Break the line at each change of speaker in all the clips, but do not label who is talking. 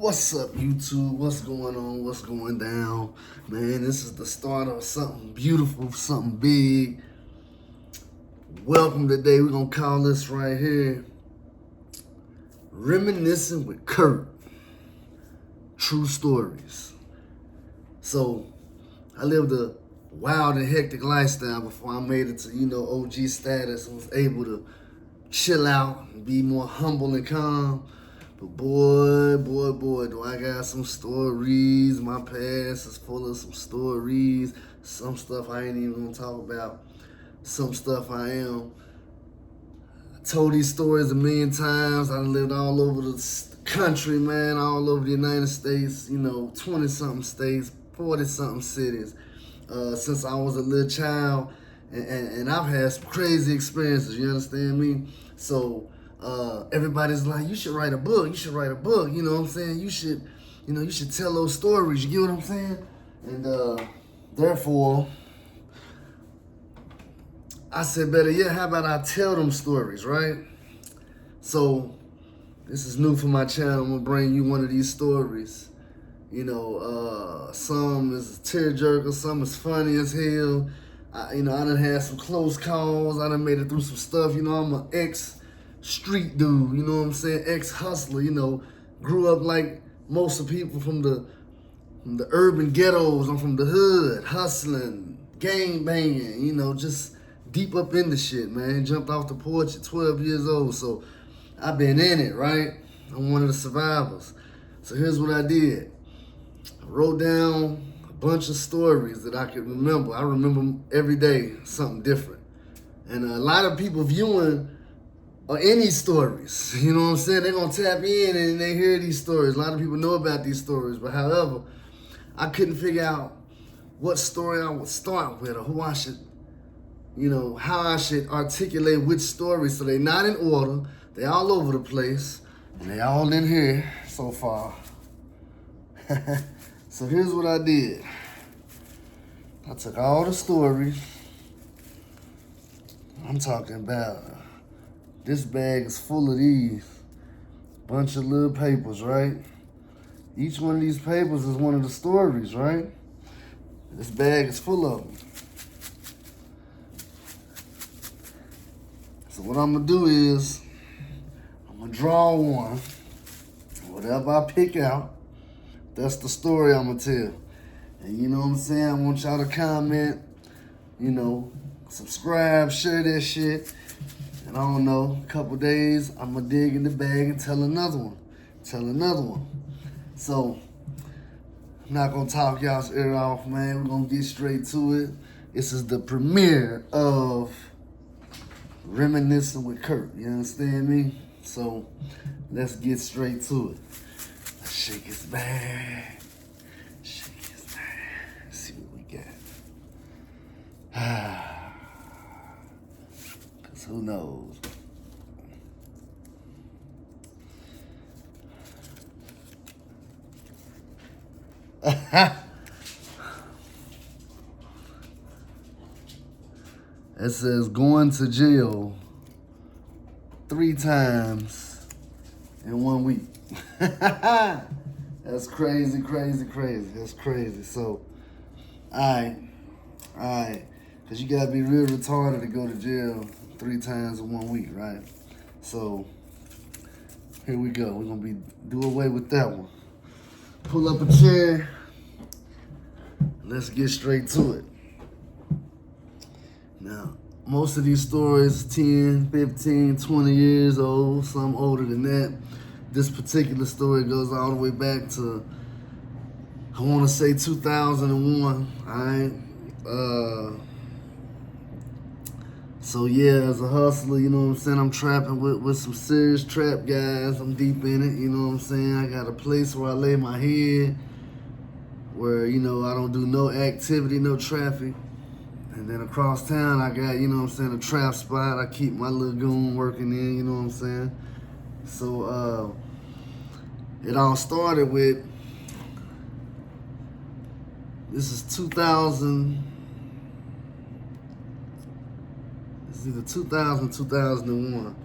What's up, YouTube? What's going on? What's going down? Man, this is the start of something beautiful, something big. Welcome today. We're going to call this right here Reminiscing with Curт. True stories. So, I lived a wild and hectic lifestyle before I made it to, OG status and was able to chill out and be more humble and calm. But boy, do I got some stories. My past is full of some stories. Some stuff I ain't even gonna talk about. Some stuff I am. I told these stories a million times. I lived all over the country, man, all over the United States, 20-something states, 40-something cities, since I was a little child. And I've had some crazy experiences, you understand me? So, everybody's like, you should write a book. You should write a book. You know what I'm saying? You should tell those stories. You get what I'm saying? And therefore, I said, better yet, how about I tell them stories, right? So, this is new for my channel. I'm gonna bring you one of these stories. Some is a tearjerker, some is funny as hell. I done had some close calls. I done made it through some stuff. I'm an ex-street dude, you know what I'm saying? Ex-hustler, grew up like most of people from the urban ghettos. I'm from the hood, hustling, gang banging, just deep up in the shit, man. Jumped off the porch at 12 years old, so I've been in it, right? I'm one of the survivors. So here's what I did. I wrote down a bunch of stories that I could remember. I remember every day something different. And a lot of people viewing any stories, you know what I'm saying? They're going to tap in and they hear these stories. A lot of people know about these stories. But however, I couldn't figure out what story I would start with or who I should, how I should articulate which story. So they're not in order. They're all over the place. And they all in here so far. So here's what I did. I took all the stories. I'm talking about, this bag is full of these. Bunch of little papers, right? Each one of these papers is one of the stories, right? This bag is full of them. So what I'm gonna do is, I'm gonna draw one. Whatever I pick out, that's the story I'm gonna tell. And you know what I'm saying? I want y'all to comment, subscribe, share that shit. And I don't know, a couple days, I'm gonna dig in the bag and tell another one. So, I'm not gonna talk y'all's ear off, man. We're gonna get straight to it. This is the premiere of Reminiscing with Curт. You understand me? So, let's get straight to it. Let's shake his bag. Let's see what we got. Cause who knows? It says going to jail 3 times in 1 week. That's crazy. That's crazy. So, all right. Because you got to be real retarded to go to jail 3 times in 1 week, right? So, here we go. We're going to do away with that one. Pull up a chair. Let's get straight to it. Now, most of these stories 10, 15, 20 years old, some older than that. This particular story goes all the way back to, I want to say 2001, all right? So yeah, as a hustler, you know what I'm saying, I'm trapping with some serious trap guys. I'm deep in it, you know what I'm saying? I got a place where I lay my head, where, I don't do no activity, no traffic. And then across town, I got, a trap spot. I keep my little goon working in, you know what I'm saying? So, it all started with, this is 2000, it's either 2000, 2001.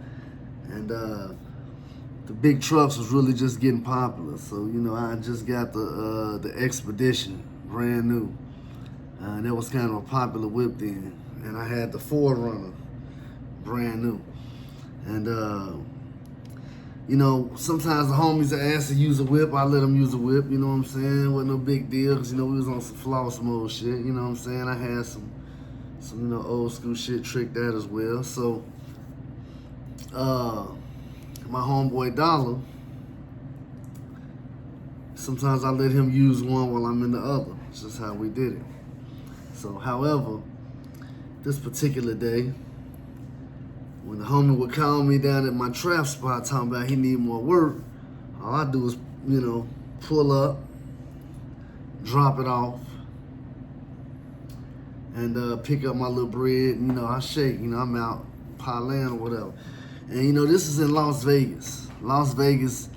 And the big trucks was really just getting popular. So, you know, I just got the Expedition, brand new. And that was kind of a popular whip then. And I had the Forerunner, brand new. And, you know, sometimes the homies that asked to use a whip, I let them use a whip, you know what I'm saying? Wasn't no big deal, because, you know, we was on some floss mode shit, you know what I'm saying? I had some you know, old school shit tricked out as well. So, my homeboy Dollar, sometimes I let him use one while I'm in the other. It's just how we did it. So, however, this particular day, when the homie would call me down at my trap spot talking about he need more work, all I do is, you know, pull up, drop it off, and pick up my little bread. You know, I shake, you know, I'm out parlaying or whatever. And, you know, this is in Las Vegas. Las Vegas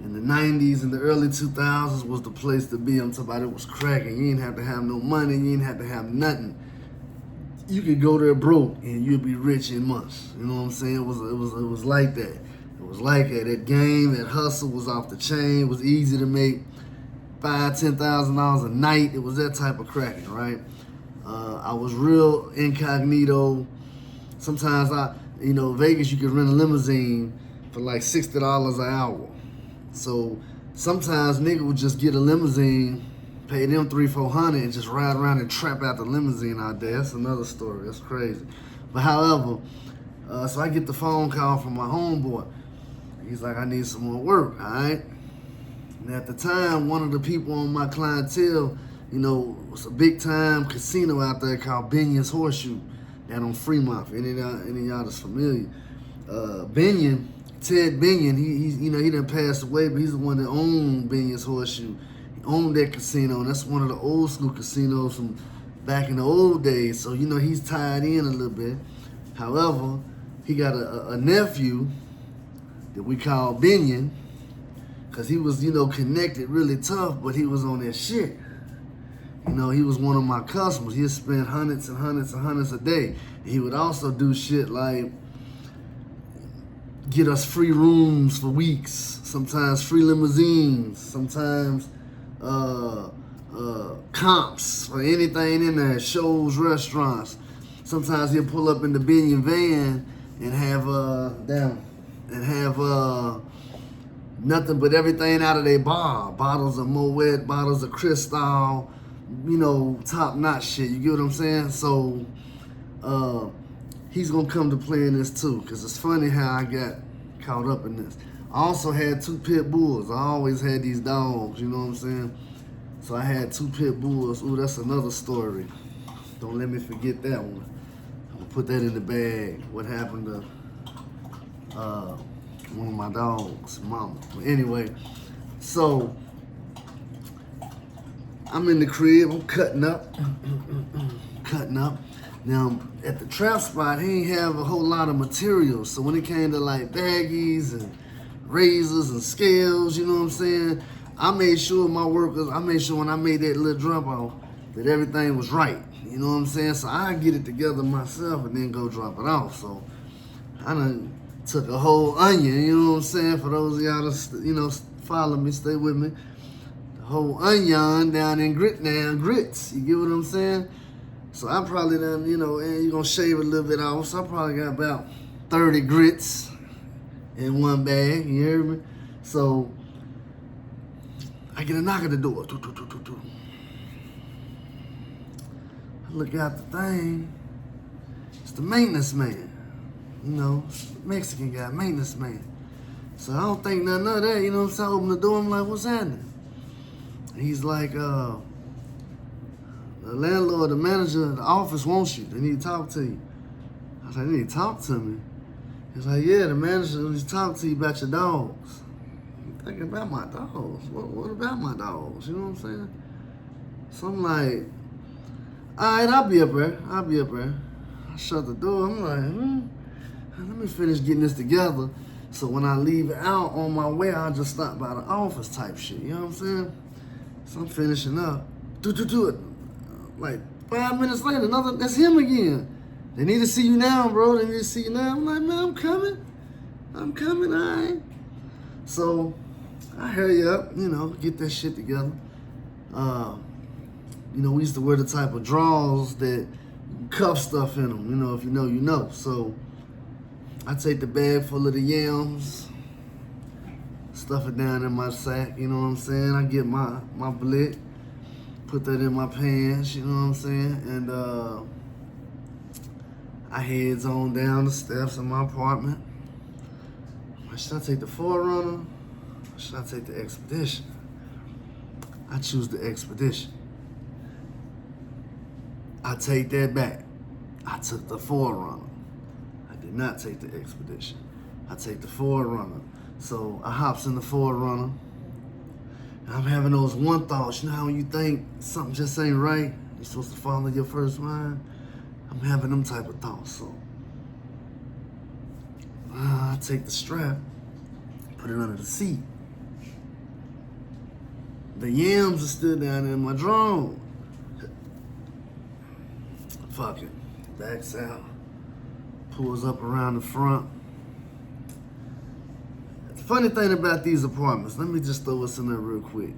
in the 90s and the early 2000s was the place to be. I'm talking about it was cracking. You didn't have to have no money. You didn't have to have nothing. You could go there broke and you'd be rich in months. You know what I'm saying? It was like that. It was like that. That game, that hustle was off the chain. It was easy to make $5,000-$10,000 a night. It was that type of cracking, right? I was real incognito. Sometimes you know, Vegas, you could rent a limousine for like $60 an hour. So sometimes nigga would just get a limousine, pay them $300-$400 and just ride around and trap out the limousine out there. That's another story. That's crazy. But however, so I get the phone call from my homeboy. He's like, I need some more work, all right? And at the time, one of the people on my clientele, you know, it was a big time casino out there called Binion's Horseshoe down on Fremont. For any of y'all that's familiar. Binion, Ted Binion, he you know, he done passed away, but he's the one that owned Binion's Horseshoe. He owned that casino, and that's one of the old school casinos from back in the old days. So, you know, he's tied in a little bit. However, he got a nephew that we call Binion, because he was, you know, connected really tough, but he was on that shit. You know, he was one of my customers. He'd spend hundreds and hundreds and hundreds a day. He would also do shit like get us free rooms for weeks, sometimes free limousines, sometimes comps for anything in there, shows, restaurants. Sometimes he'll pull up in the Binion van and have nothing but everything out of their bar. Bottles of Moet, bottles of Cristal, you know, top-notch shit. You get what I'm saying? So, he's gonna come to play in this too, because it's funny how I got caught up in this. I also had 2 pit bulls. I always had these dogs, you know what I'm saying? So I had 2 pit bulls. Ooh, that's another story. Don't let me forget that one. I'm gonna put that in the bag. What happened to one of my dogs, mama. But anyway, so I'm in the crib, I'm cutting up. Now, at the trap spot, he ain't have a whole lot of materials. So when it came to like baggies and razors and scales, you know what I'm saying? I made sure when I made that little drop off, that everything was right. You know what I'm saying? So I get it together myself and then go drop it off. So I done took a whole onion, you know what I'm saying? For those of y'all that, you know, follow me, stay with me. The whole onion down in grits. You get what I'm saying? So I probably done, you know, and you're gonna shave a little bit off. So I probably got about 30 grits in one bag, you hear me? So I get a knock at the door. I look out the thing. It's the maintenance man. You know, Mexican guy, maintenance man. So I don't think nothing of that, you know what I'm saying? I open the door, I'm like, what's happening? And he's like, the landlord, the manager of the office wants you. They need to talk to you. I was like, they need to talk to me? He's like, yeah, the manager needs to talk to you about your dogs. I'm thinking about my dogs. What about my dogs? You know what I'm saying? So I'm like, all right, I'll be up there. I shut the door. I'm like, let me finish getting this together. So when I leave out on my way, I'll just stop by the office type shit. You know what I'm saying? So I'm finishing up. Do it. Like 5 minutes later, that's him again. They need to see you now, bro. They need to see you now. I'm like, man, I'm coming, all right. So I hurry up, get that shit together. We used to wear the type of drawers that cuff stuff in them. If you know, you know. So I take the bag full of the yams, stuff it down in my sack, you know what I'm saying? I get my blick, put that in my pants, you know what I'm saying? And I heads on down the steps of my apartment. Should I take the Forerunner? Or should I take the Expedition? I choose the Expedition. I take that back. I took the Forerunner. I did not take the Expedition. I take the Forerunner. So I hops in the Forerunner. And I'm having those one thoughts. You know how when you think something just ain't right, you're supposed to follow your first mind? I'm having them type of thoughts. So I take the strap, put it under the seat. The yams are still down in my drone. Fuck it. Backs out. Pulls up around the front. The funny thing about these apartments, let me just throw this in there real quick.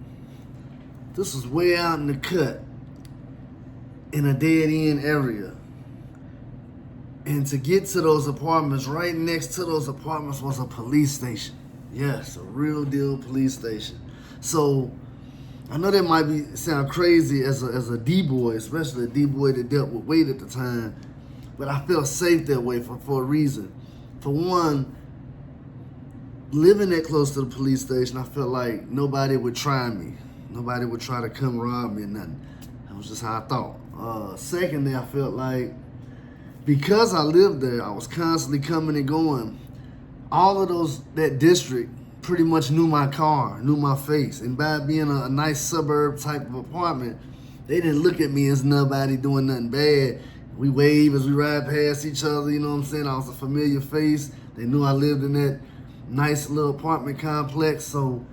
This was way out in the cut, in a dead end area. And to get to those apartments, right next to those apartments was a police station. Yes, a real deal police station. So I know that might sound crazy as a D-boy, especially a D-boy that dealt with weight at the time, but I felt safe that way for a reason. For one, living that close to the police station, I felt like nobody would try me. Nobody would try to come rob me or nothing. That was just how I thought. Secondly, I felt like because I lived there, I was constantly coming and going. All of that district pretty much knew my car, knew my face. And by being a nice suburb type of apartment, they didn't look at me as nobody doing nothing bad. We wave as we ride past each other, you know what I'm saying? I was a familiar face. They knew I lived in that nice little apartment complex. So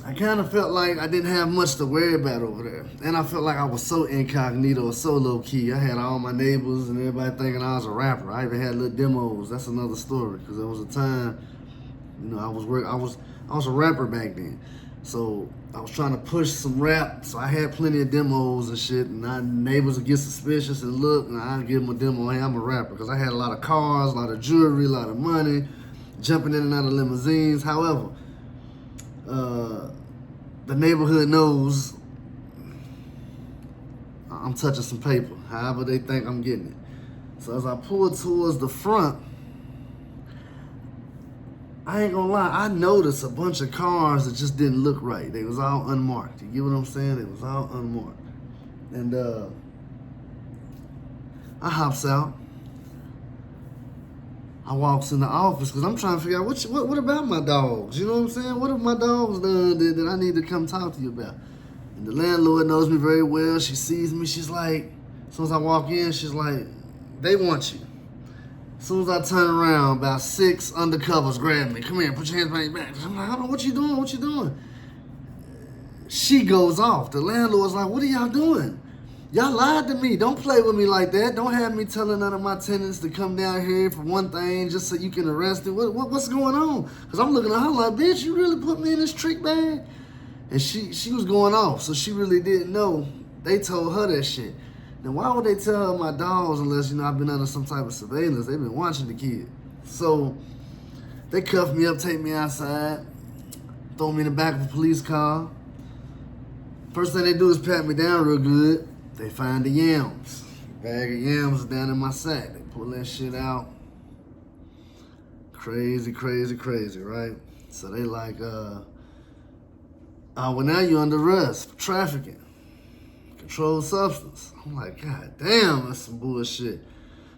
I kind of felt like I didn't have much to worry about over there. And I felt like I was so incognito, so low-key. I had all my neighbors and everybody thinking I was a rapper. I even had little demos. That's another story, because there was a time, I was a rapper back then. So I was trying to push some rap, so I had plenty of demos and shit, and neighbors would get suspicious and look, and I'd give them a demo, hey, I'm a rapper, because I had a lot of cars, a lot of jewelry, a lot of money, jumping in and out of limousines. However, the neighborhood knows I'm touching some paper, however they think I'm getting it. So as I pull towards the front, I ain't gonna lie, I noticed a bunch of cars that just didn't look right. They was all unmarked. You get what I'm saying? They was all unmarked. And I hops out. I walks in the office because I'm trying to figure out what about my dogs? You know what I'm saying? What have my dogs done that I need to come talk to you about? And the landlord knows me very well. She sees me. She's like, as soon as I walk in, she's like, they want you. As soon as I turn around, about 6 undercovers grab me. Come here, put your hands behind your back. I'm like, hold on, what you doing? What you doing? She goes off. The landlord's like, what are y'all doing? Y'all lied to me. Don't play with me like that. Don't have me telling none of my tenants to come down here for one thing just so you can arrest it. What's going on? Because I'm looking at her like, bitch, you really put me in this trick bag? And she was going off, so she really didn't know. They told her that shit. Now, why would they tell her my dogs unless, I've been under some type of surveillance? They've been watching the kid. So they cuff me up, take me outside, throw me in the back of a police car. First thing they do is pat me down real good. They find the yams. A bag of yams down in my sack. They pull that shit out. Crazy, crazy, crazy, right? So they like, well, now you're under arrest for trafficking, controlled substance. I'm like, God damn, that's some bullshit.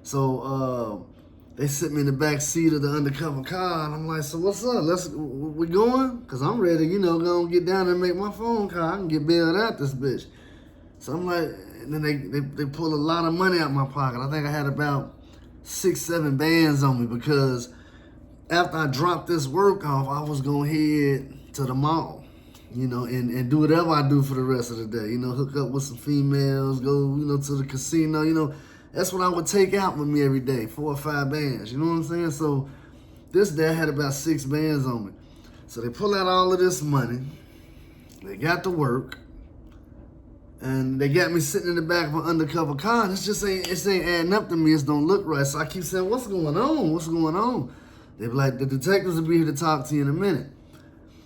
So they sit me in the back seat of the undercover car, and I'm like, so what's up? We going? Because I'm ready, go and get down there and make my phone call. I can get bailed out this bitch. So I'm like, and then they pull a lot of money out my pocket. I think I had about 6, 7 bands on me because after I dropped this work off, I was going to head to the mall, and do whatever I do for the rest of the day. Hook up with some females, go, to the casino, That's what I would take out with me every day, 4 or 5 bands. You know what I'm saying? So this day I had about 6 bands on me. So they pull out all of this money. They got to work. And they got me sitting in the back of an undercover car. And it ain't adding up to me. It don't look right. So I keep saying, what's going on? What's going on? They be like, the detectives will be here to talk to you in a minute.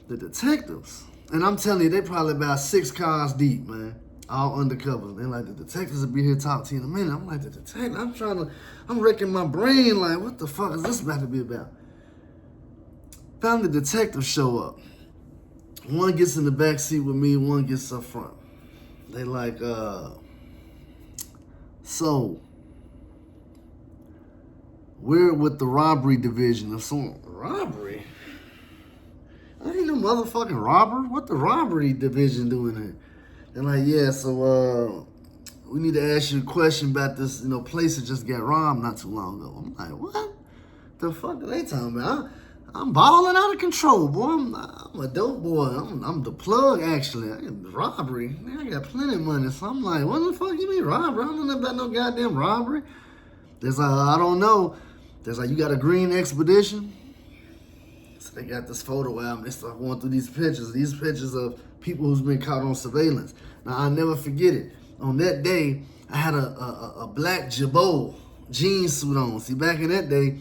The detectives. And I'm telling you, they probably about 6 cars deep, man. All undercover. They're like, the detectives will be here to talk to you in a minute. I'm like, the detective? I'm wrecking my brain. Like, what the fuck is this about to be about? Found the detectives show up. One gets in the back seat with me, one gets up front. They like, so, we're with the robbery division of some robbery? I ain't no motherfucking robber. What the robbery division doing here? They're like, yeah, so, we need to ask you a question about this, place that just got robbed not too long ago. I'm like, what the fuck are they talking about? I'm balling out of control, boy. I'm a dope boy. I'm the plug, actually. I get robbery. Man, I got plenty of money. So I'm like, what the fuck you mean robbery? I don't know about no goddamn robbery. There's like, I don't know. There's like, you got a green expedition? So they got this photo album. They start going through these pictures of people who's been caught on surveillance. Now, I'll never forget it. On that day, I had a black Jabot jean suit on. See, back in that day,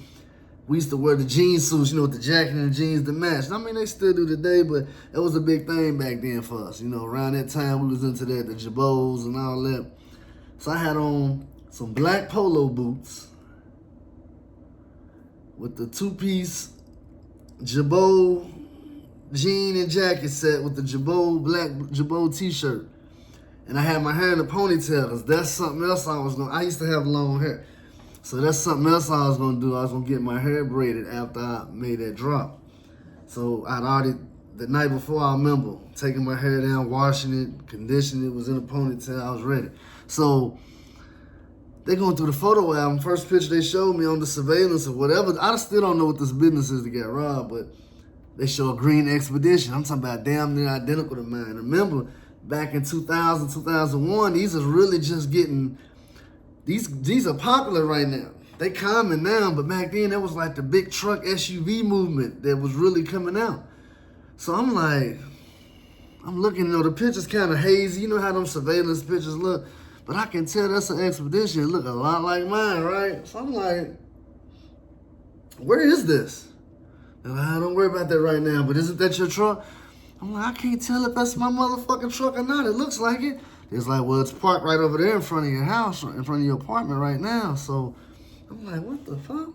we used to wear the jean suits, with the jacket and the jeans to match. I mean, they still do today, but it was a big thing back then for us. Around that time, we was into that, the Jabots and all that. So I had on some black polo boots with the 2-piece Jabot jean and jacket set with the black Jabot t-shirt. And I had my hair in a ponytail, because that's something else I used to have long hair. So that's something else I was going to do. I was going to get my hair braided after I made that drop. So I'd already, the night before, I remember taking my hair down, washing it, conditioning it, was in a ponytail, I was ready. So they going through the photo album. First picture they showed me on the surveillance or whatever. I still don't know what this business is to get robbed, but they show a green expedition. I'm talking about damn near identical to mine. Remember, back in 2000, 2001, these is really just getting... These are popular right now. They common now, but back then that was like the big truck SUV movement that was really coming out. So I'm like, I'm looking, the picture's kind of hazy. You know how them surveillance pictures look? But I can tell that's an expedition. It look a lot like mine, right? So I'm like, where is this? They're like, don't worry about that right now, but isn't that your truck? I'm like, I can't tell if that's my motherfucking truck or not. It looks like it. It's like, well, it's parked right over there in front of your house, in front of your apartment right now. So I'm like, what the fuck?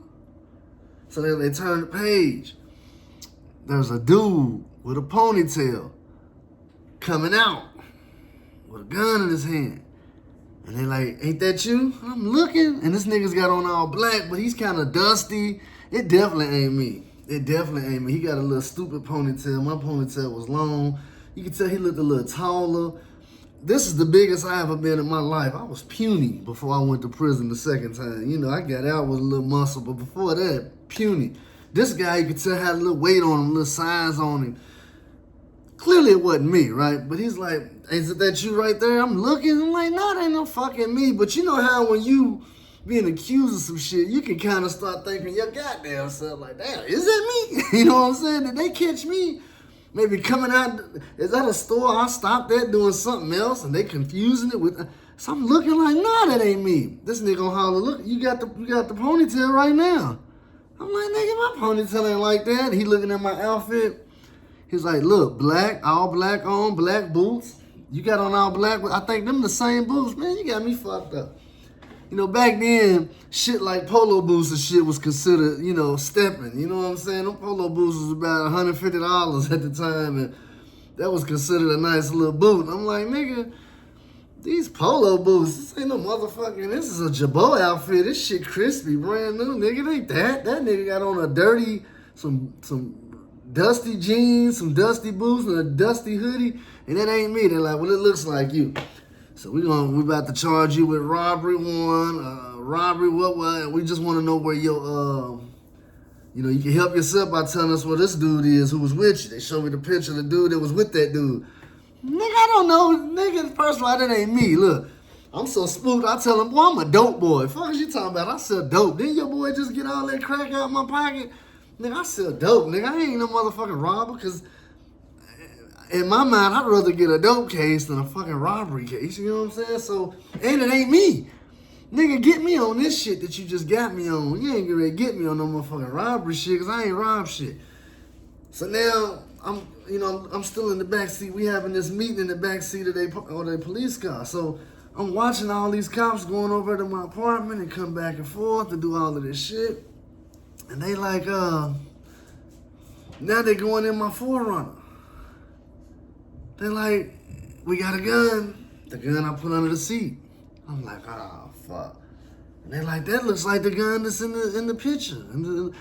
So then they turn the page. There's a dude with a ponytail coming out with a gun in his hand. And they like, ain't that you? I'm looking, and this nigga's got on all black, but he's kind of dusty. It definitely ain't me. It definitely ain't me. He got a little stupid ponytail. My ponytail was long. You can tell he looked a little taller. This is the biggest I ever been in my life. I was puny before I went to prison the second time. I got out with a little muscle, but before that, puny. This guy, you could tell, had a little weight on him, a little size on him. Clearly it wasn't me, right? But he's like, is that you right there? I'm looking. I'm like, no, that ain't no fucking me. But you know how when you being accused of some shit, you can kind of start thinking your goddamn self like, damn, is that me? You know what I'm saying? Did they catch me? Maybe coming out, is that a store I stopped at doing something else and they confusing it with, so I'm looking like, nah, that ain't me. This nigga gonna holler, look, you got the ponytail right now. I'm like, nigga, my ponytail ain't like that. He looking at my outfit. He's like, look, black, all black on, black boots. You got on all black, I think them the same boots. Man, you got me fucked up. Back then, shit like polo boots and shit was considered, stepping. You know what I'm saying? Them polo boots was about $150 at the time, and that was considered a nice little boot. And I'm like, nigga, these polo boots, this ain't no motherfucking, this is a Jabot outfit. This shit crispy, brand new, nigga. It ain't that. That nigga got on a dirty, some dusty jeans, some dusty boots, and a dusty hoodie, and that ain't me. They're like, well, it looks like you. So we about to charge you with robbery what? We just want to know where your, you can help yourself by telling us where this dude is who was with you. They showed me the picture of the dude that was with that dude. Nigga, I don't know. Nigga, first of all, that ain't me. Look, I'm so spooked. I tell him, boy, I'm a dope boy. Fuck is you talking about? I sell dope. Didn't your boy just get all that crack out of my pocket? Nigga, I sell dope, nigga. I ain't no motherfucking robber, because in my mind, I'd rather get a dope case than a fucking robbery case. You know what I'm saying? So, and it ain't me. Nigga, get me on this shit that you just got me on. You ain't gonna get me on no motherfucking robbery shit, because I ain't robbed shit. So now, I'm still in the backseat. We having this meeting in the backseat of their police car. So I'm watching all these cops going over to my apartment and come back and forth to do all of this shit. And they like, now they going in my 4Runner. They like, we got a gun. The gun I put under the seat. I'm like, oh, fuck. And they like, that looks like the gun that's in the picture. And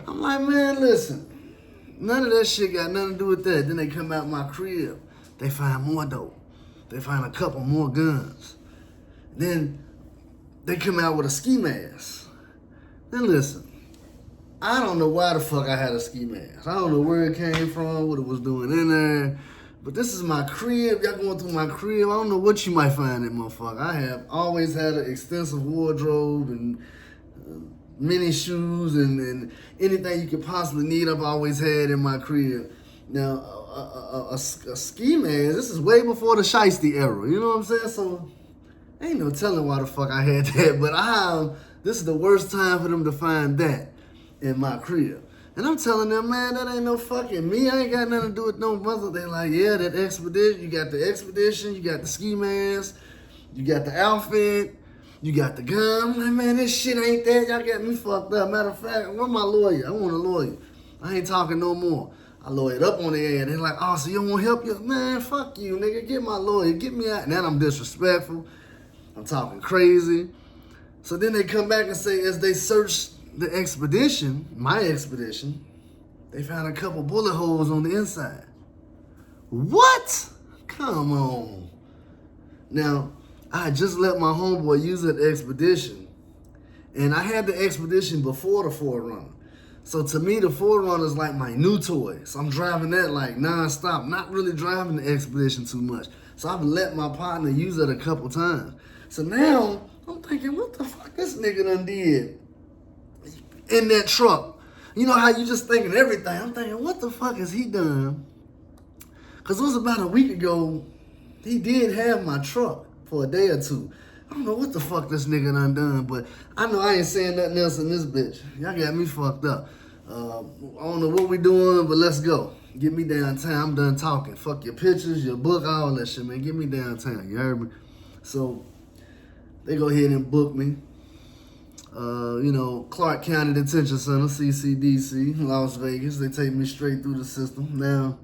I'm like, man, listen. None of that shit got nothing to do with that. Then they come out my crib. They find more dope. They find a couple more guns. Then they come out with a ski mask. Then listen, I don't know why the fuck I had a ski mask. I don't know where it came from, what it was doing in there. But this is my crib. Y'all going through my crib. I don't know what you might find in motherfucker. I have always had an extensive wardrobe and many shoes and anything you could possibly need, I've always had in my crib. Now, a ski mask, this is way before the shiesty era, you know what I'm saying? So, ain't no telling why the fuck I had that, but this is the worst time for them to find that in my crib. And I'm telling them, man, that ain't no fucking me. I ain't got nothing to do with no brother. They like, yeah, that expedition, you got the expedition, you got the ski mask, you got the outfit, you got the gun. I'm like, man, this shit ain't that. Y'all got me fucked up. Matter of fact, where's my lawyer? I want a lawyer. I ain't talking no more. I lawyered up on the air. They're like, oh, so you don't want help? You? Man, fuck you, nigga. Get my lawyer. Get me out. Now I'm disrespectful. I'm talking crazy. So then they come back and say, as they search the expedition, my expedition, they found a couple bullet holes on the inside. What? Come on. Now, I had just let my homeboy use that expedition, and I had the expedition before the 4Runner. So to me, the 4Runner is like my new toy. So I'm driving that like nonstop, not really driving the expedition too much. So I've let my partner use it a couple times. So now I'm thinking, what the fuck this nigga done did in that truck? You know how you just thinking everything. I'm thinking, what the fuck has he done? Because it was about a week ago, he did have my truck for a day or two. I don't know what the fuck this nigga done, but I know I ain't saying nothing else in this bitch. Y'all got me fucked up. I don't know what we doing, but let's go. Get me downtown. I'm done talking. Fuck your pictures, your book, all that shit, man. Get me downtown. You heard me? So they go ahead and book me. Clark County Detention Center, CCDC, Las Vegas. They take me straight through the system. Now,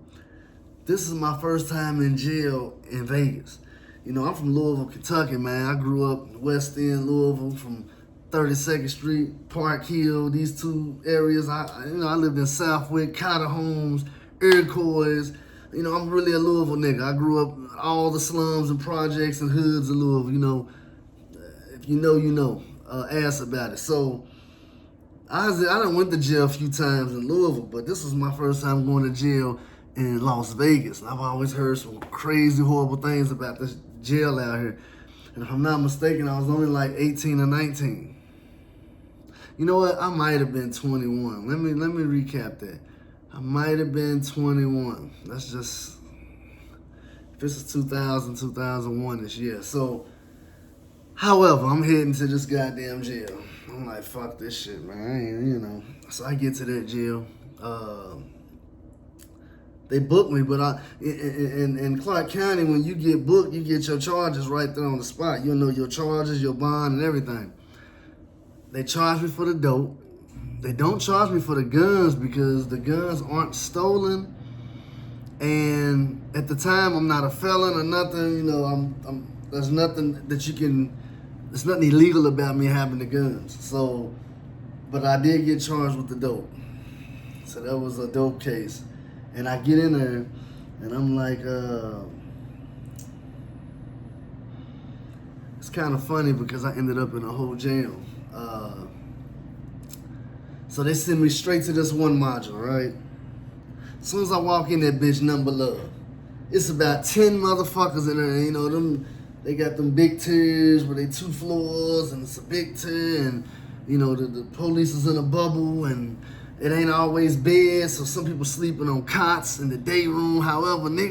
this is my first time in jail in Vegas. You know, I'm from Louisville, Kentucky, man. I grew up in West End, Louisville, from 32nd Street, Park Hill, these two areas. I lived in Southwick, Cotter Homes, Iroquois. You know, I'm really a Louisville nigga. I grew up in all the slums and projects and hoods of Louisville. You know, if you know, you know. Ask about it. So, I done went to jail a few times in Louisville, but this was my first time going to jail in Las Vegas. And I've always heard some crazy, horrible things about this jail out here. And if I'm not mistaken, I was only like 18 or 19. You know what? I might have been 21. Let me recap that. I might have been 21. That's just, if this is 2000, 2001-ish, yeah. So, however, I'm heading to this goddamn jail. I'm like, fuck this shit, man. So I get to that jail. They booked me, but in Clark County, when you get booked, you get your charges right there on the spot. You know your charges, your bond, and everything. They charge me for the dope. They don't charge me for the guns because the guns aren't stolen. And at the time, I'm not a felon or nothing. You know, there's nothing that you can. There's nothing illegal about me having the guns. So, but I did get charged with the dope. So that was a dope case. And I get in there, and I'm like, it's kind of funny because I ended up in a whole jail. So they send me straight to this one module, right? As soon as I walk in that bitch, number love. It's about 10 motherfuckers in there, you know, them. They got them big tiers where they 2 floors, and it's a big tier, and, you know, the police is in a bubble, and it ain't always bed, so some people sleeping on cots in the day room. However, they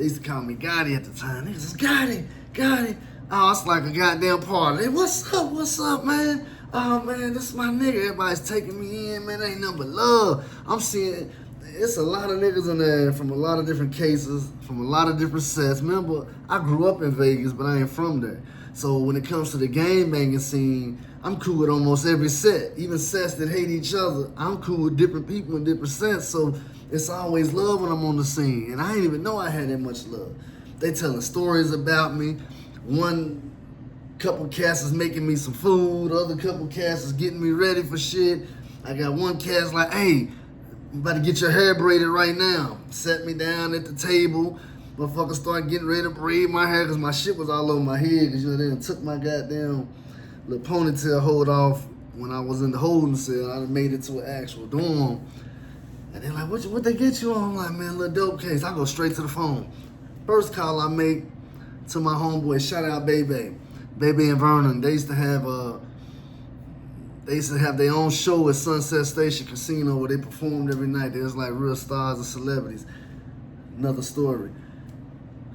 used to call me Gotti at the time. Niggas is Gotti. Oh, it's like a goddamn party. Hey, what's up, man? Oh, man, this is my nigga. Everybody's taking me in, man. Ain't nothing but love. I'm seeing, it's a lot of niggas in there from a lot of different cases, from a lot of different sets. Remember, I grew up in Vegas, but I ain't from there. So when it comes to the gang banging scene, I'm cool with almost every set. Even sets that hate each other, I'm cool with different people in different sets. So it's always love when I'm on the scene. And I didn't even know I had that much love. They telling stories about me. One couple cats is making me some food. Other couple cats is getting me ready for shit. I got one cat's like, hey, I'm about to get your hair braided right now. Set me down at the table. Motherfucker started getting ready to braid my hair because my shit was all over my head because, they done took my goddamn little ponytail hold off when I was in the holding cell. I done made it to an actual dorm. And they're like, what they get you on? I'm like, man, little dope case. I go straight to the phone. First call I make to my homeboy, shout out Bebe and Vernon. They used to have their own show at Sunset Station Casino where they performed every night. They was like real stars and celebrities. Another story.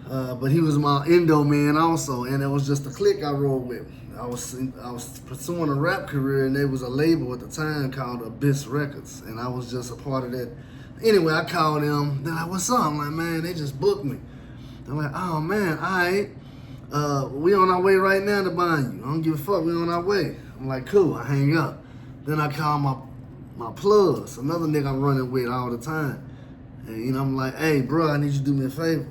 But he was my endo man also, and it was just a clique I rolled with. I was pursuing a rap career, and there was a label at the time called Abyss Records, and I was just a part of that. Anyway, I called them. They're like, what's up? I'm like, man, they just booked me. They're like, oh man, all right. We on our way right now to buying you. I don't give a fuck, we on our way. I'm like, cool, I hang up. Then I call my plugs, another nigga I'm running with all the time. And I'm like, hey bro, I need you to do me a favor.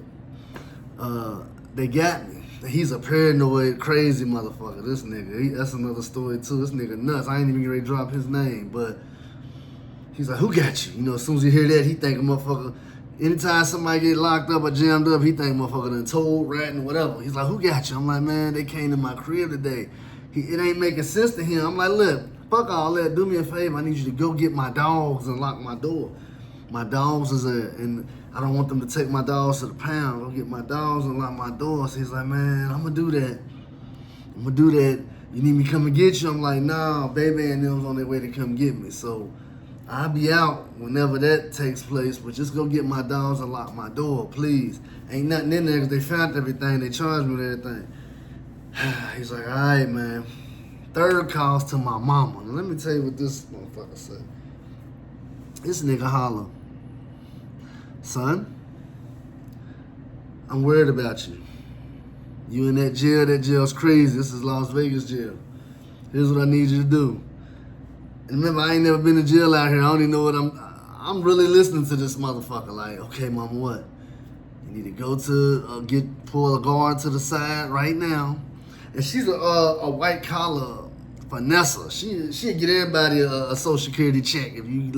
They got me. He's a paranoid, crazy motherfucker, this nigga. That's another story too. This nigga nuts. I ain't even ready to drop his name, but he's like, who got you? As soon as you hear that, he think a motherfucker, anytime somebody get locked up or jammed up, he think motherfucker done told, ratting, whatever. He's like, who got you? I'm like, man, they came to my crib today. It ain't making sense to him. I'm like, look, fuck all that. Do me a favor. I need you to go get my dogs and lock my door. My dogs is there, and I don't want them to take my dogs to the pound. Go get my dogs and lock my doors. He's like, man, I'm gonna do that. You need me to come and get you? I'm like, nah, baby and them's on their way to come get me. So I'll be out whenever that takes place, but just go get my dogs and lock my door, please. Ain't nothing in there because they found everything. They charged me with everything. He's like, all right, man. Third calls to my mama. Now, let me tell you what this motherfucker said. This nigga holler, son, I'm worried about you. You in that jail's crazy. This is Las Vegas jail. Here's what I need you to do. And remember, I ain't never been to jail out here. I don't even know what I'm really listening to this motherfucker. Like, okay, mama, what? You need to go to, pull a guard to the side right now. And she's a white collar Vanessa. She'll get everybody a social security check if you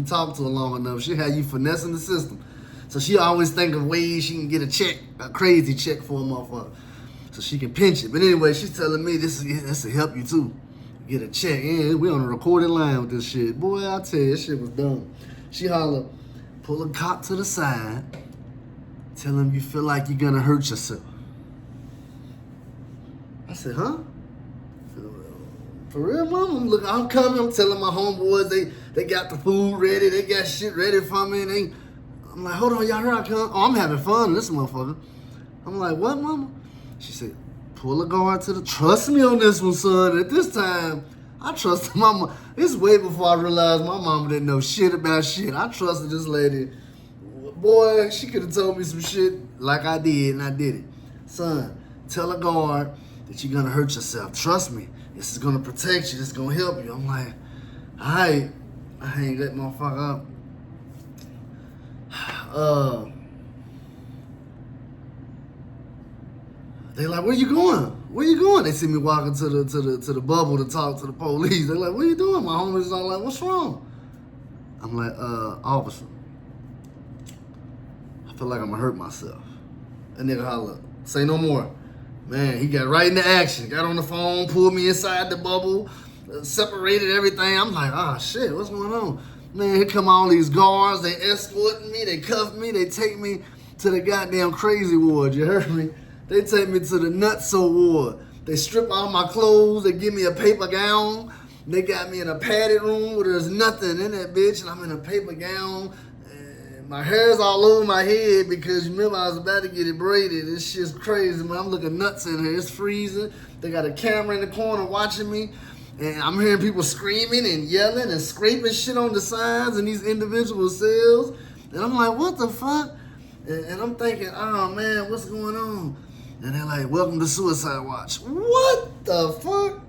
talk to her long enough. She'll have you finessing the system. So she always think of ways she can get a crazy check for a motherfucker, so she can pinch it. But anyway, she's telling me this will help you too. Get a check. And we on a recorded line with this shit. Boy, I tell you, this shit was dumb. She holler, pull a cop to the side, tell him you feel like you're gonna hurt yourself. I said, huh? For real, mama? Look, I'm coming. I'm telling my homeboys they got the food ready. They got shit ready for me. And I'm like, hold on, y'all, here I come. Oh, I'm having fun, this motherfucker. I'm like, what, mama? She said, pull a guard to the... Trust me on this one, son. At this time, I trusted my mom. This is way before I realized my mama didn't know shit about shit. I trusted this lady. Boy, she could have told me some shit like I did, and I did it. Son, tell a guard that you're going to hurt yourself. Trust me. This is going to protect you. This is going to help you. I'm like, all right. I hang that motherfucker up. They like, where you going? Where you going? They see me walking to the bubble to talk to the police. They're like, what are you doing? My homies is all like, what's wrong? I'm like, officer, I feel like I'm gonna hurt myself. That nigga holler, say no more. Man, he got right into action. Got on the phone, pulled me inside the bubble, separated everything. I'm like, oh shit, what's going on? Man, here come all these guards. They escorting me. They cuff me. They take me to the goddamn crazy ward. You heard me? They take me to the nutso ward. They strip all my clothes. They give me a paper gown. They got me in a padded room where there's nothing in that bitch, and I'm in a paper gown. And my hair's all over my head because you remember I was about to get it braided. This shit's crazy, man. I'm looking nuts in here. It's freezing. They got a camera in the corner watching me. And I'm hearing people screaming and yelling and scraping shit on the sides in these individual cells. And I'm like, what the fuck? And I'm thinking, oh man, what's going on? And they're like, welcome to Suicide Watch. What the fuck?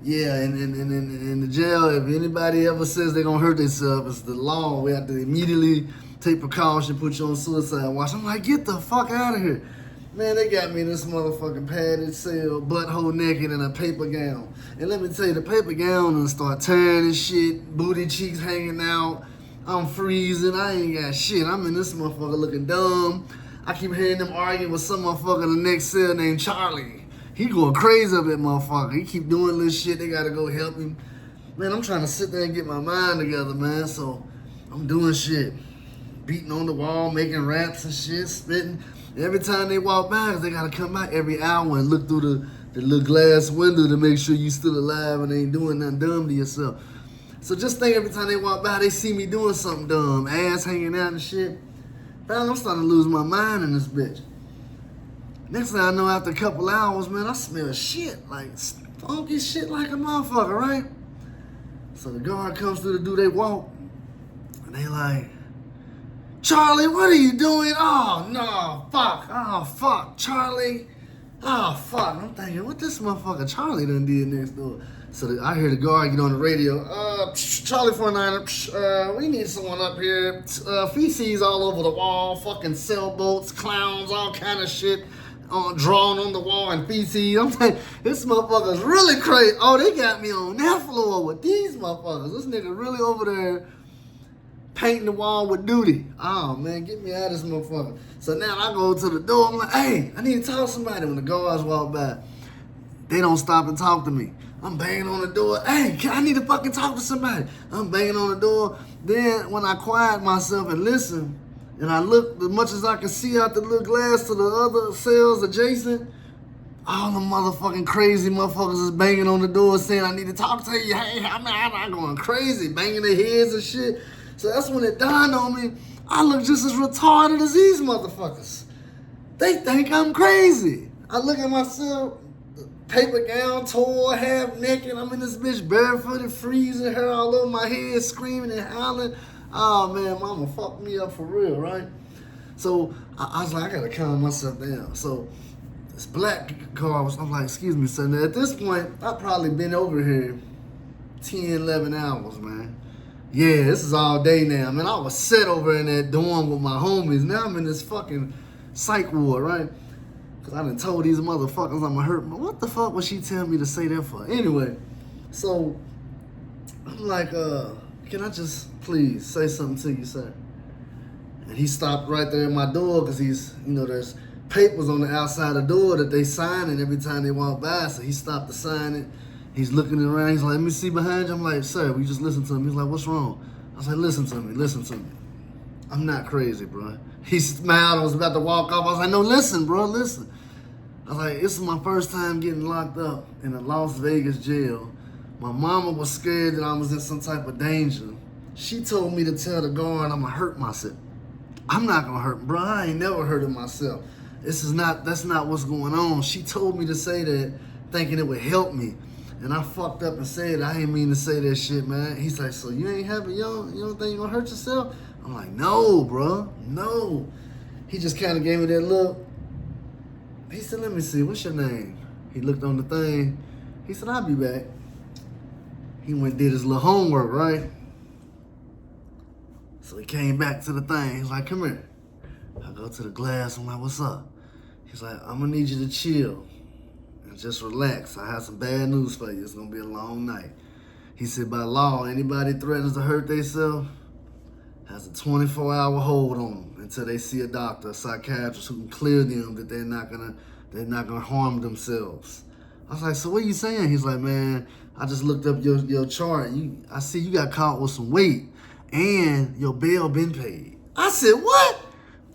Yeah, and in the jail, if anybody ever says they're gonna hurt themselves, it's the law. We have to immediately take precaution, put you on Suicide Watch. I'm like, get the fuck out of here. Man, they got me in this motherfucking padded cell, butthole naked in a paper gown. And let me tell you, the paper gown and start tearing and shit, booty cheeks hanging out. I'm freezing, I ain't got shit. I'm in this motherfucker looking dumb. I keep hearing them arguing with some motherfucker in the next cell named Charlie. He going crazy up that motherfucker. He keep doing this shit, they gotta go help him. Man, I'm trying to sit there and get my mind together, man. So I'm doing shit. Beating on the wall, making raps and shit, spitting. Every time they walk by, they gotta come out every hour and look through the little glass window to make sure you still alive and ain't doing nothing dumb to yourself. So just think every time they walk by, they see me doing something dumb, ass hanging out and shit. Man, I'm starting to lose my mind in this bitch. Next thing I know, after a couple hours, man, I smell shit, like funky shit like a motherfucker, right? So the guard comes through the door, they walk, and they like, Charlie, what are you doing? Oh, no, fuck. Oh, fuck. Charlie. Oh, fuck. I'm thinking, what this motherfucker Charlie done did next door? So I hear the guard get on the radio. Charlie 49er, we need someone up here. Feces all over the wall, fucking sailboats, clowns, all kind of shit drawn on the wall and feces. I'm thinking, this motherfucker's really crazy. Oh, they got me on that floor with these motherfuckers. This nigga really over there painting the wall with duty. Oh man, get me out of this motherfucker. So now I go to the door, I'm like, hey, I need to talk to somebody. When the guards walk by, they don't stop and talk to me. I'm banging on the door, hey, I need to fucking talk to somebody. I'm banging on the door. Then when I quiet myself and listen, and I look as much as I can see out the little glass to the other cells adjacent, all the motherfucking crazy motherfuckers is banging on the door saying, I need to talk to you. Hey, I'm going crazy, banging their heads and shit. So that's when it dawned on me, I look just as retarded as these motherfuckers. They think I'm crazy. I look at myself, paper gown, tore, half naked. I'm in this bitch barefooted, freezing, hair all over my head, screaming and howling. Oh man, mama fucked me up for real, right? So I was like, I gotta calm myself down. So this black car I'm like, excuse me, sir. Now at this point, I've probably been over here 10, 11 hours, man. Yeah, this is all day now, man. I was set over in that dorm with my homies. Now I'm in this fucking psych ward, right? Because I done told these motherfuckers I'm gonna hurt. What the fuck was she telling me to say that for? Anyway, so I'm like, can I just please say something to you, sir? And he stopped right there at my door because he's, there's papers on the outside the door that they signing every time they walk by. So he stopped to sign it. He's looking around. He's like, let me see behind you. I'm like, sir, we just listen to him. He's like, what's wrong? I was like, listen to me. I'm not crazy, bro. He smiled. I was about to walk off. I was like, no, listen, bro, listen. I was like, this is my first time getting locked up in a Las Vegas jail. My mama was scared that I was in some type of danger. She told me to tell the guard I'm gonna hurt myself. I'm not gonna hurt, bro. I ain't never hurted myself. That's not what's going on. She told me to say that thinking it would help me. And I fucked up and said, I ain't mean to say that shit, man. He's like, so you ain't happy? You don't think you're gonna hurt yourself? I'm like, no, bro, no. He just kind of gave me that look. He said, let me see, what's your name? He looked on the thing. He said, I'll be back. He went and did his little homework, right? So he came back to the thing. He's like, come here. I go to the glass. I'm like, what's up? He's like, I'm gonna need you to chill and just relax. I have some bad news for you. It's gonna be a long night. He said, by law, anybody threatens to hurt themselves has a 24-hour hold on them until they see a doctor, a psychiatrist who can clear them that they're not gonna harm themselves. I was like, so what are you saying? He's like, man, I just looked up your chart. I see you got caught with some weight and your bail been paid. I said, what?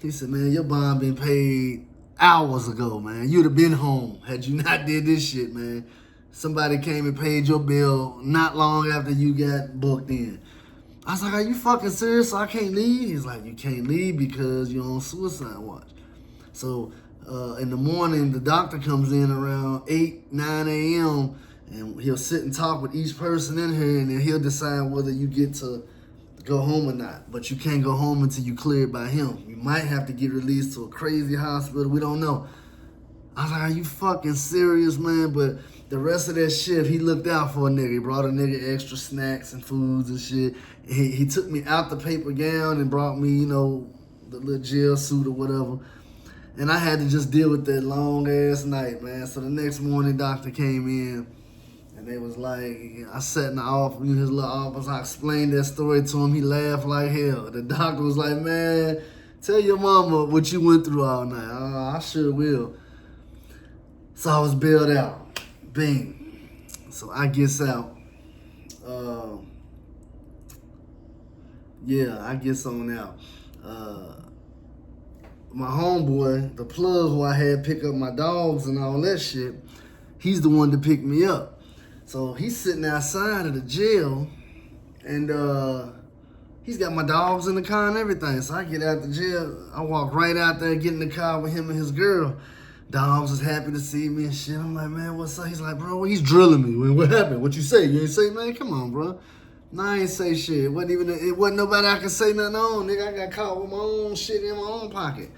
He said, man, your bond been paid hours ago, man. You'd have been home had you not did this shit, man. somebody came and paid your bill not long after you got booked in. I was like, are you fucking serious? So I can't leave? He's like, you can't leave because you're on suicide watch. So in the morning, the doctor comes in around 8, 9 a.m. and he'll sit and talk with each person in here, and then he'll decide whether you get to go home or not. But you can't go home until you cleared by him. You might have to get released to a crazy hospital. We don't know. I was like, are you fucking serious, man? But the rest of that shift, he looked out for a nigga. He brought a nigga extra snacks and foods and shit. He took me out the paper gown and brought me, you know, the little jail suit or whatever. And I had to just deal with that long ass night, man. So the next morning, doctor came in, and they was like, I sat in the office, in his little office. I explained that story to him. He laughed like hell. The doctor was like, man, tell your mama what you went through all night. I sure will. So I was bailed out. Bing. So I gets out. I gets on out. My homeboy, the plug who I had pick up my dogs and all that shit, he's the one to pick me up. So he's sitting outside of the jail, and he's got my dogs in the car and everything. So I get out the jail, I walk right out there, get in the car with him and his girl. Dogs was happy to see me and shit. I'm like, man, what's up? He's like, bro, he's drilling me. What happened? What you say? You ain't say, man? Come on, bro. No, I ain't say shit. It wasn't nobody I could say nothing on, nigga. I got caught with my own shit in my own pocket.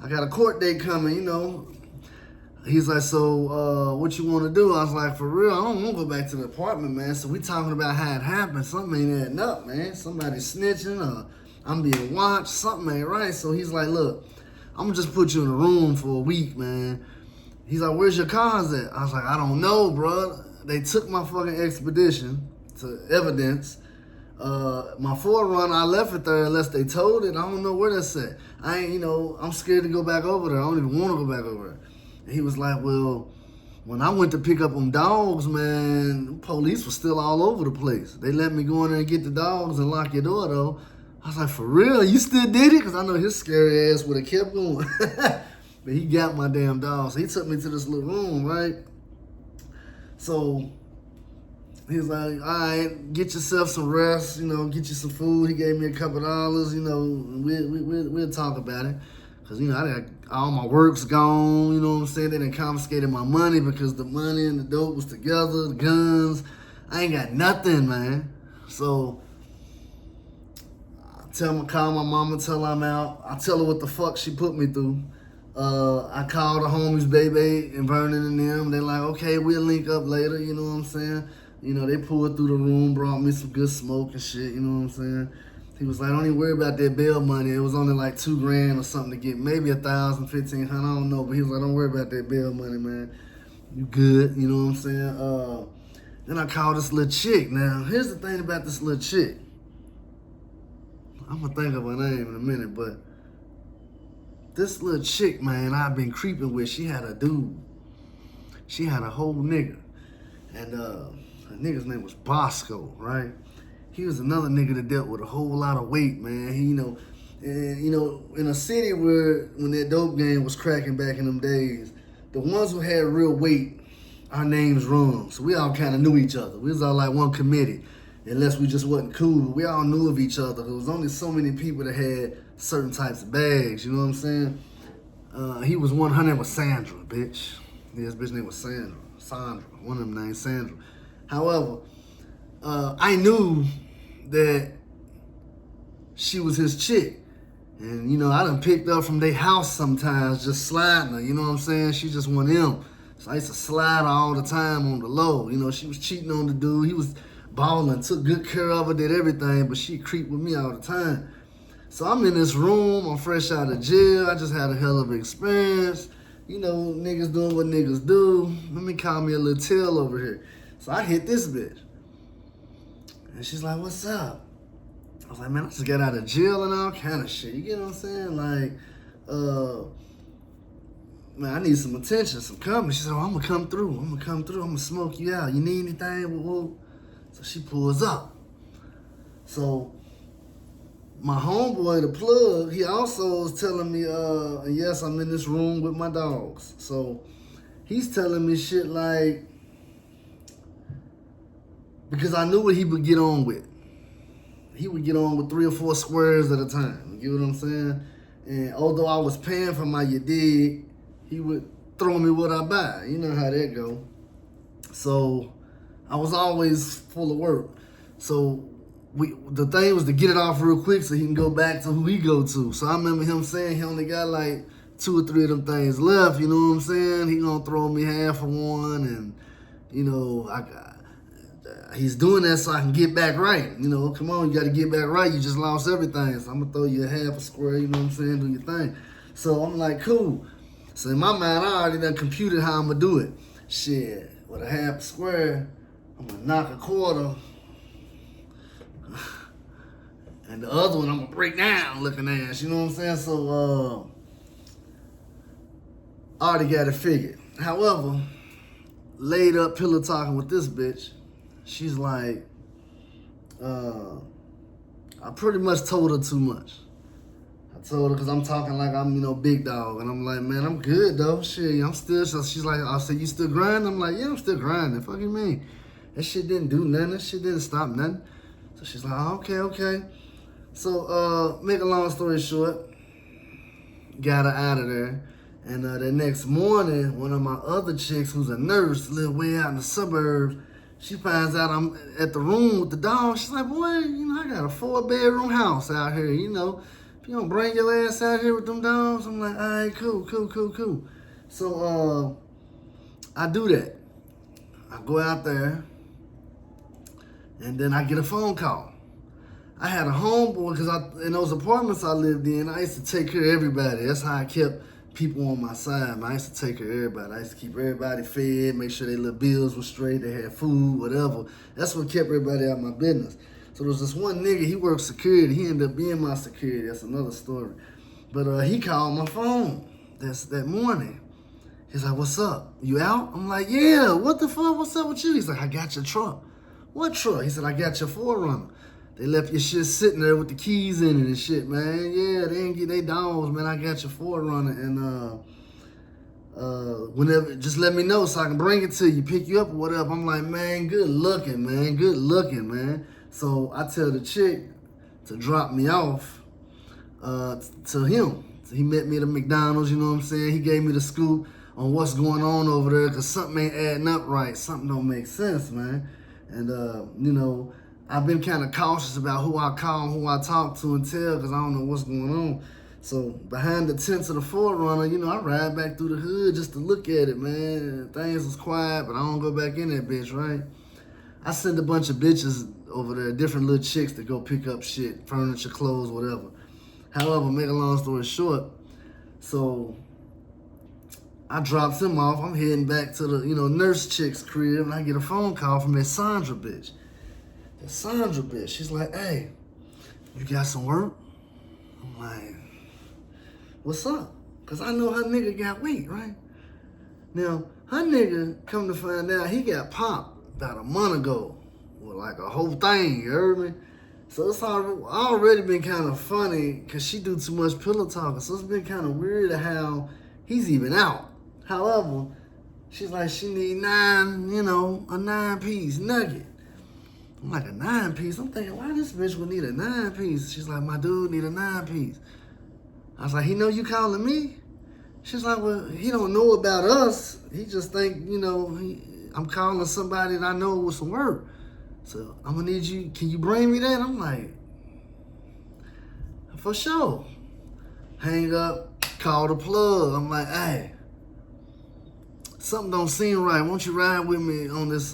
I got a court date coming, you know. He's like, so what you want to do? I was like, for real, I don't want to go back to the apartment, man. So we talking about how it happened. Something ain't adding up, man. Somebody snitching or I'm being watched. Something ain't right. So he's like, look, I'm going to just put you in a room for a week, man. He's like, where's your cars at? I was like, I don't know, bro. They took my fucking expedition to evidence. My forerunner, I left it there unless they told it. I don't know where that's at. I ain't, you know, I'm scared to go back over there. I don't even want to go back over there. And he was like, well, when I went to pick up them dogs, man, the police was still all over the place. They let me go in there and get the dogs and lock your door, though. I was like, for real? You still did it? Because I know his scary ass would have kept going. But he got my damn dogs. So he took me to this little room, right? So he's like, all right, get yourself some rest, you know, get you some food. He gave me a couple dollars, you know, we'll talk about it. Because, you know, I got all my work's gone, you know what I'm saying? They done confiscated my money because the money and the dope was together, the guns. I ain't got nothing, man. So call my mama, tell her I'm out. I tell her what the fuck she put me through. I called the homies, Baby and Vernon and them. They're like, okay, we'll link up later, you know what I'm saying? You know, they pulled through the room, brought me some good smoke and shit, you know what I'm saying? He was like, don't even worry about that bail money. It was only like $2,000 or something to get, maybe $1,000, $1,500, I don't know. But he was like, don't worry about that bail money, man. You good, you know what I'm saying? Then I called this little chick. Now, here's the thing about this little chick. I'm gonna think of her name in a minute, but this little chick, man, I've been creeping with, she had a dude. She had a whole nigga. And her nigga's name was Bosco, right? He was another nigga that dealt with a whole lot of weight, man. He, in a city where, when that dope game was cracking back in them days, the ones who had real weight, our names rung. So we all kind of knew each other. We was all like one committee, unless we just wasn't cool. But we all knew of each other. There was only so many people that had certain types of bags, you know what I'm saying? He was one, her name was Sandra, bitch. Yeah, this bitch name was Sandra. One of them named Sandra. However, I knew that she was his chick. And, you know, I done picked up from their house sometimes, just sliding her, you know what I'm saying? She just one of them. So I used to slide her all the time on the low. You know, she was cheating on the dude. He was balling, took good care of her, did everything, but she creeped with me all the time. So I'm in this room, I'm fresh out of jail. I just had a hell of an experience. You know, niggas doing what niggas do. Let me call me a little tail over here. So I hit this bitch. And she's like, what's up? I was like, man, I just got out of jail and all kind of shit. You get what I'm saying? Like, man, I need some attention, some company. She said, oh, I'm gonna come through. I'm gonna smoke you out. You need anything? Whoa. So she pulls up. So my homeboy, the plug, he also was telling me, yes, I'm in this room with my dogs. So he's telling me shit like, because I knew what he would get on with. He would get on with 3 or 4 squares at a time. You get what I'm saying? And although I was paying for my dig, he would throw me what I buy. You know how that go. So I was always full of work. So the thing was to get it off real quick so he can go back to who he go to. So I remember him saying he only got like 2 or 3 of them things left. You know what I'm saying? He gonna throw me half of one, and you know he's doing that so I can get back right. You know, come on, you got to get back right. You just lost everything. So I'm going to throw you a half a square, you know what I'm saying, do your thing. So I'm like, cool. So in my mind, I already done computed how I'm going to do it. Shit, with a half a square, I'm going to knock a quarter. And the other one, I'm going to break down looking ass, you know what I'm saying? So I already got it figured. However, laid up pillow talking with this bitch, she's like, I pretty much told her too much. I told her because I'm talking like I'm, big dog. And I'm like, man, I'm good, though. Shit, I'm still, so she's like, I said, you still grinding? I'm like, yeah, I'm still grinding. Fuck you mean? That shit didn't do nothing. That shit didn't stop nothing. So she's like, oh, okay. So, make a long story short, got her out of there. And the next morning, one of my other chicks who's a nurse, live way out in the suburbs, she finds out I'm at the room with the dog. She's like, boy, I got a 4-bedroom house out here, If you don't bring your ass out here with them dogs, I'm like, all right, cool. So I do that. I go out there, and then I get a phone call. I had a homeboy, because in those apartments I lived in, I used to take care of everybody. That's how I kept people on my side, man. I used to take care of everybody. I used to keep everybody fed, make sure their little bills were straight, they had food, whatever. That's what kept everybody out of my business. So there was this one nigga, he worked security. He ended up being my security. That's another story. But he called my phone that morning. He's like, what's up? You out? I'm like, yeah, what the fuck? What's up with you? He's like, I got your truck. What truck? He said, I got your 4Runner. They left your shit sitting there with the keys in it and shit, man. Yeah, they didn't get their dogs, man. I got your 4Runner, and whenever, just let me know so I can bring it to you, pick you up or whatever. I'm like, man, good looking, man. So I tell the chick to drop me off to him. So he met me at the McDonald's, you know what I'm saying? He gave me the scoop on what's going on over there, because something ain't adding up right. Something don't make sense, man. And, I've been kind of cautious about who I call and who I talk to and tell, because I don't know what's going on. So behind the tents of the 4Runner, I ride back through the hood just to look at it, man. Things was quiet, but I don't go back in that bitch, right? I send a bunch of bitches over there, different little chicks to go pick up shit, furniture, clothes, whatever. However, make a long story short, so I drops him off. I'm heading back to the, nurse chick's crib, and I get a phone call from that Sandra bitch. She's like, hey, you got some work? I'm like, what's up? Because I know her nigga got weight, right? Now, her nigga, come to find out, he got popped about a month ago with like a whole thing, you heard me? So it's already been kind of funny because she do too much pillow talking. So it's been kind of weird how he's even out. However, she's like, she need a 9-piece nugget. I'm like, a 9-piece? I'm thinking, why this bitch would need a 9-piece? She's like, my dude need a 9-piece. I was like, he know you calling me? She's like, well, he don't know about us. He just think, I'm calling somebody that I know with some work. So I'm gonna need you, can you bring me that? I'm like, for sure. Hang up, call the plug. I'm like, hey, something don't seem right. Won't you ride with me on this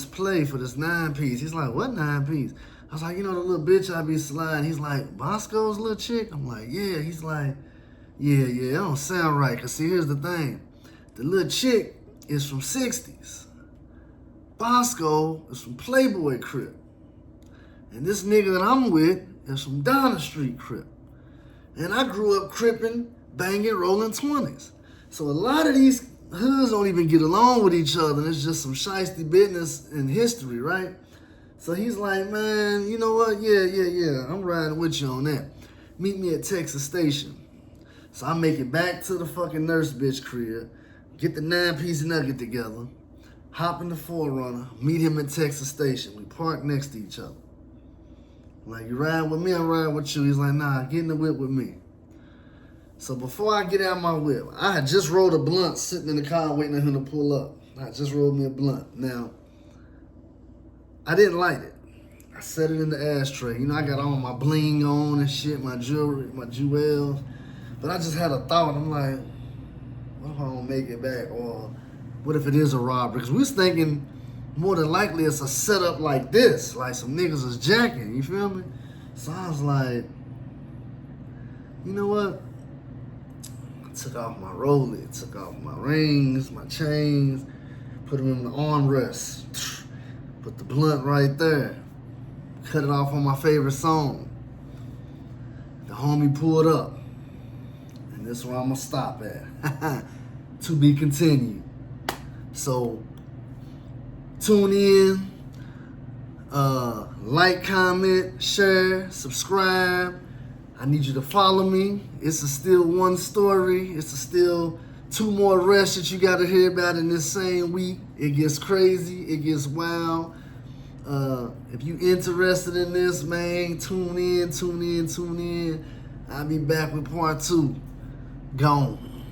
play for this 9-piece? He's like, what 9-piece? I was like, the little bitch I be sliding. He's like, Bosco's little chick? I'm like, yeah. He's like, yeah, it don't sound right. Cause see, here's the thing. The little chick is from 60s. Bosco is from Playboy Crip. And this nigga that I'm with is from Donna Street Crip. And I grew up cripping, banging, rolling 20s. So a lot of these hoods don't even get along with each other. It's just some shiesty business in history, right? So he's like, man, you know what? Yeah. I'm riding with you on that. Meet me at Texas Station. So I make it back to the fucking nurse bitch crib, get the 9-piece nugget together, Hop in the 4Runner, meet him at Texas Station. We park next to each other. Like, you ride with me, I'm riding with you. He's like, nah, get in the whip with me. So before I get out my whip, I had just rolled a blunt sitting in the car waiting for him to pull up. I just rolled me a blunt. Now, I didn't light it. I set it in the ashtray. You know, I got all my bling on and shit, my jewelry, my jewels. But I just had a thought. I'm like, what if I don't make it back? Or what if it is a robbery? Because we was thinking more than likely it's a setup like this. Like some niggas is jacking, you feel me? So I was like, you know what? I took off my Rolex, took off my rings, my chains, put them in the armrest, put the blunt right there, cut it off on my favorite song. The homie pulled up, and this is where I'm gonna stop at. To be continued. So tune in, like, comment, share, subscribe. I need you to follow me. It's still one story. It's still 2 more arrests that you got to hear about in this same week. It gets crazy. It gets wild. If you interested in this, man, tune in. I'll be back with part 2. Gone.